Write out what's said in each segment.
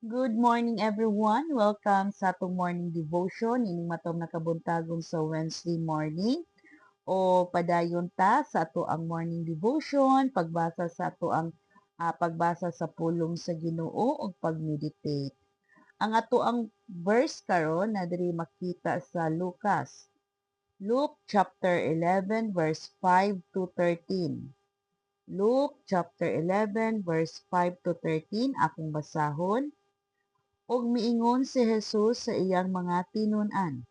Good morning everyone. Welcome sa atong morning devotion ining matong nakabuntagong sa Wednesday morning o padayon ta sa ato ang morning devotion, pagbasa sa ato ang pagbasa sa pulong sa Ginoo ug pag-meditate. Ang ato ang verse karon na diri makita sa Lucas. Luke chapter 11 verse 5 to 13. Luke chapter 11 verse 5 to 13 akong basahon. Og miingon si Jesus sa iyang mga tinun-an,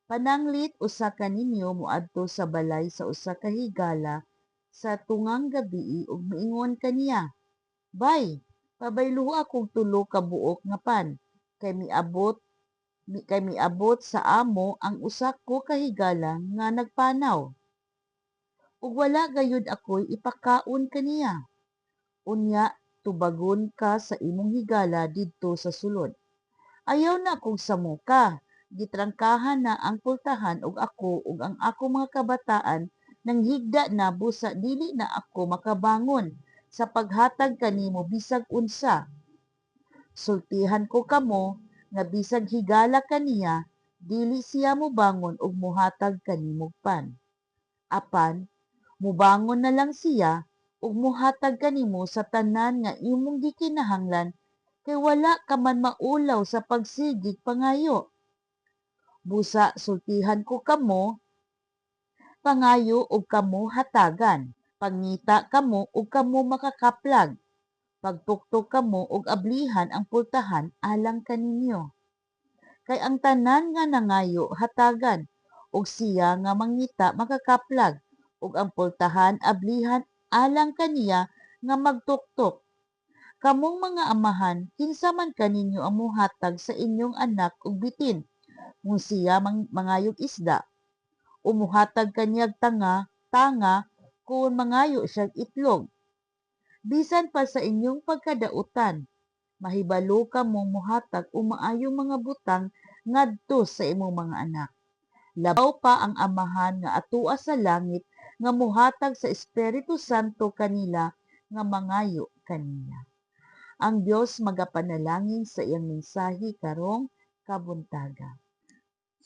pananglit usa ka ninyo moadto sa balay sa usa ka higala sa tungang gabii ug miingon kaniya, Bay, pabaylo akong tulo ka buok nga pan, kay miabot sa amo ang usa ko ka higala nga nagpanaw. Ug wala gayud ako'y ipakaon kaniya. Unya, tubagon ka sa imong higala didto sa sulod. Ayaw na kung samuka. Gitrangkahan na ang pultahan ug ako ug ang ako mga kabataan nang higda na busa dili na ako makabangon sa paghatag kanimo bisag unsa. Sultihan ko kamo nga bisag higala kaniya dili siya mobangon ug mohatag kanimo pan. Apan mubangon na lang siya ug mohatag kanimo sa tanan nga imong gikinahanglan kay wala ka man maulaw sa pagsigig pangayo. Busa sultihan ko kamo, pangayo ug kamo hatagan. Pangita kamo ug kamo makakaplag. Pagtuktok kamo ug ablihan ang pultahan alang kaninyo. Kay ang tanan nga nangayo hatagan ug siya nga mangita makakaplag ug ang pultahan ablihan alang kaniya nga magtuktok. Kamong mga amahan, kinsa man kaninyo ang muhatag sa inyong anak ug bitin, kung siya mangayog isda, o muhatag kaniyag tanga kung mangayo siyang itlog. Bisan pa sa inyong pagkadautan, mahibalo ka mong muhatag o maayong mga butang ngadto sa imong mga anak. Labaw pa ang amahan nga atua sa langit nga muhatag sa Espiritu Santo kanila nga mangayo kaniya. Ang Dios magapanalangin sa iyang mensahe karong kabuntaga.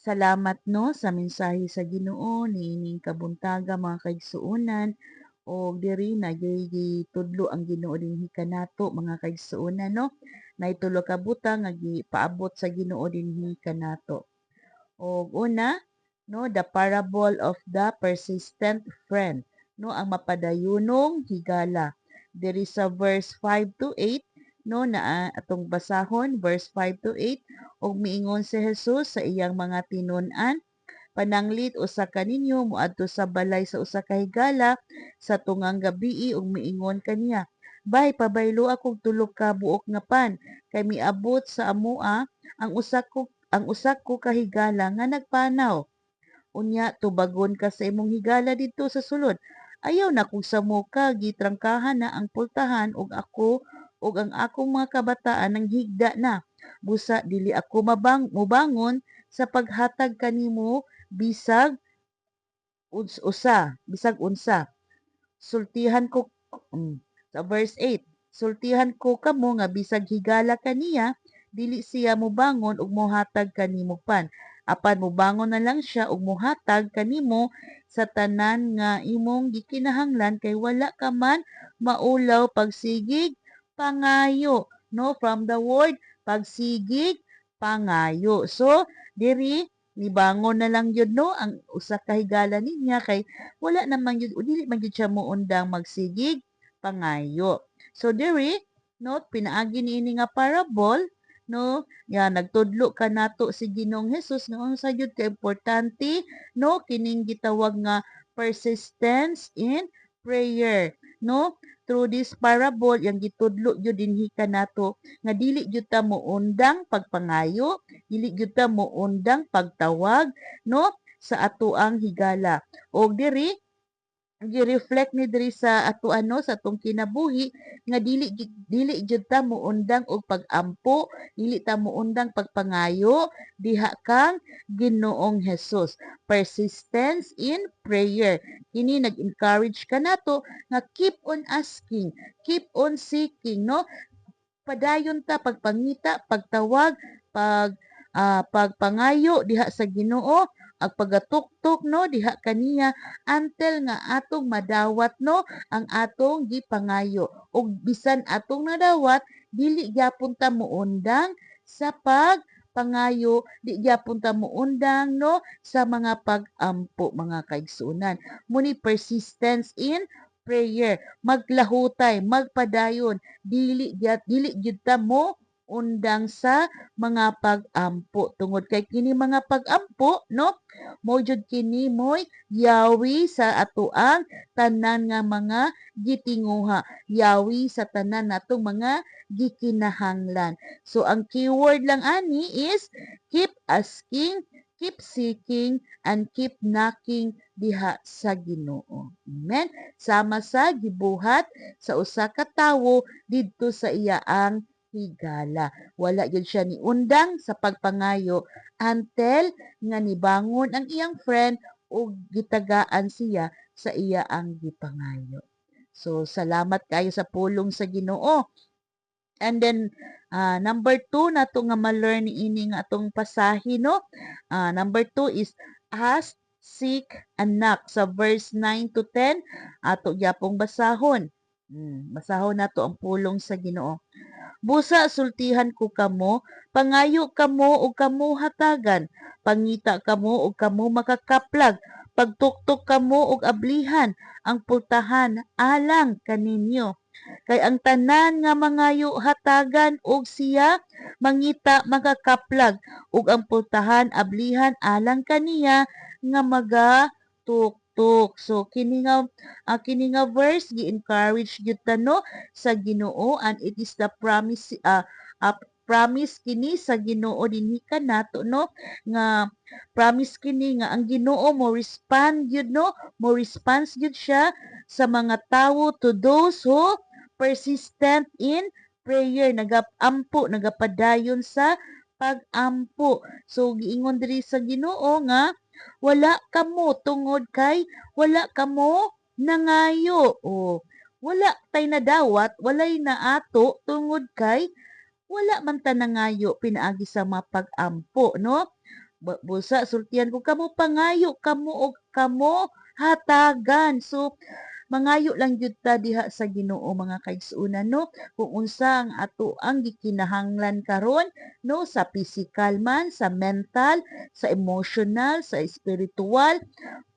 Salamat no sa mensahe sa Ginoo niining kabuntaga mga kaigsuonan o diri na tudlo ang Ginoo dinhi kanato mga kaigsuonan no. Naitulo ka butang nga gipaabot sa Ginoo dinhi kanato. Og una no, the parable of the persistent friend no, ang mapadayunong higala. Diri sa verse 5 to 8 no, na atong basahon verse 5 to 8 og miingon si Jesus sa iyang mga tinun-an, pananglit usa ka ninyo moadto sa balay sa usa ka higala sa tungang gabii ug miingon kaniya, Bay, pabaylo akong tulo ka buok nga pan kay miabot sa amoa ang usa ko ka higala nga nagpanaw. Unya tubagon ka sa imong higala didto sa sulod. Ayaw na kung samuka gitrangkahan na ang pultahan ug ako ug ang akong mga kabataan nang higda na. Busa dili ako mobangon sa paghatag kanimo bisag unsa. Sultihan ko sa verse 8. Sultihan ko kamo nga bisag higala kaniya dili siya mobangon ug mohatag kanimo pan. Apan mobangon na lang siya ug mohatag kanimo sa tanan nga imong gikinahanglan kay wala ka man maulaw pagsigig pangayo. No, from the word pagsigig pangayo. So diri nibangon na lang yun no ang usa ka higala niya kay wala naman yun o dili man yun siya muundang magsigig pangayo. So diri no pinaagi niini nga parable no ya nagtudlo ka nato si Ginoong Hesus nga unsa gyud ka importante no kining gitawag nga persistence in prayer no. Through this parable yang gitudlo gyud dinhi kanato nga dili gyud ta muundang pagpangayo, dili gyud ta muundang pagtawag no sa atoang higala. Og diri gi-reflect ni diri sa ato ano sa atong kinabuhi nga dili jud ta muundang og pag-ampo, dili ta muundang pagpangayo diha kang Ginoong Hesus. Persistence in prayer. Kini nag-encourage kanato nga keep on asking, keep on seeking no. Padayon ta pagpangita, pagtawag, pagpangayo diha sa Ginoo, ang pagatuktok no diha kaniya until nga atong madawat no ang atong gipangayo. Ug bisan atong nadawat, dili gyapon ta muundang sa pagpangayo, di gyapon ta muundang no sa mga pag-ampo mga kaigsuonan. Muni persistence in prayer, maglahutay, magpadayon, dili gyud ta mo undang sa mga pag-ampo tungod kay kini mga pag-ampo no mo jud kini moy yawi sa atoang tanan nga mga gitinguha, yawi sa tanan natong mga gikinahanglan. So ang keyword lang ani is keep asking, keep seeking, and keep knocking diha sa Ginoo. Amen. Sama sa gibuhat sa usa ka tawo didto sa iyaang higala. Wala gyud siya ni undang sa pagpangayo until nga nibangon ang iyang friend o gitagaan siya sa iyaang gipangayo. So salamat kayo sa pulong sa Ginoo. And then number 2 nato nga ma-learn ini nga atong pasahi no. Number 2 is ask, seek, and knock. Sa verse 9 to 10 ato gyapong basahon. Basahon nato ang pulong sa Ginoo. Busa sultihan ko kamo, pangayo kamo o kamo hatagan, pangita kamo o kamo makakaplag, pagtuktok kamo og ablihan, ang pultahan alang kaninyo. Kay ang tanan nga mangayo hatagan og siya mangita makakaplag ug ang pultahan ablihan alang kaniya nga magatuktok. So kini nga verse gi-encourage gyud ta no sa Ginoo and it is the promise kini sa Ginoo dinhi kanato no nga promise kini nga ang Ginoo mo respond gyud no mo response gyud siya sa mga tawo to those who persistent in prayer, nagampo, nagapadayon sa pag-ampo. So giingon diri sa Ginoo nga wala kamo tungod kay wala kamo nangayo. O wala tay nadawat, walay naato tungod kay wala man ta nangayo pinaagi sa mapag-ampo no. Busa sultihan ko kamo pangayo kamo og kamo hatagan. So mangayo lang jud ta diha sa Ginoo mga kaigsuonan no kung unsa ang ato ang gikinahanglan karon no sa physical man, sa mental, sa emotional, sa spiritual,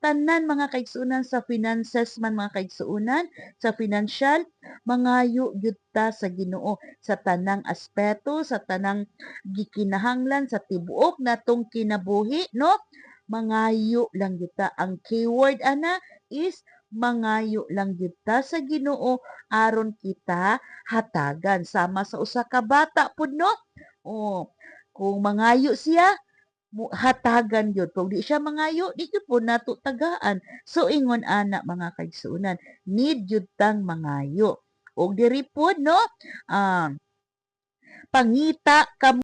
tanan mga kaigsuonan sa finances man mga kaigsuonan, sa financial, mangayo jud ta sa Ginoo sa tanang aspeto, sa tanang gikinahanglan sa tibuok natong kinabuhi no. Mangayo lang jud ta. Ang keyword ana is mangayo lang gyud ta sa Ginoo aron kita hatagan sama sa usa ka bata pud no. Kung mangayo siya hatagan gyud, kung di siya mangayo di gyud pud nato tagaan. So ingon ana mga kaigsuonan, need gyud tang mangayo. Og diri pud no pangita kamo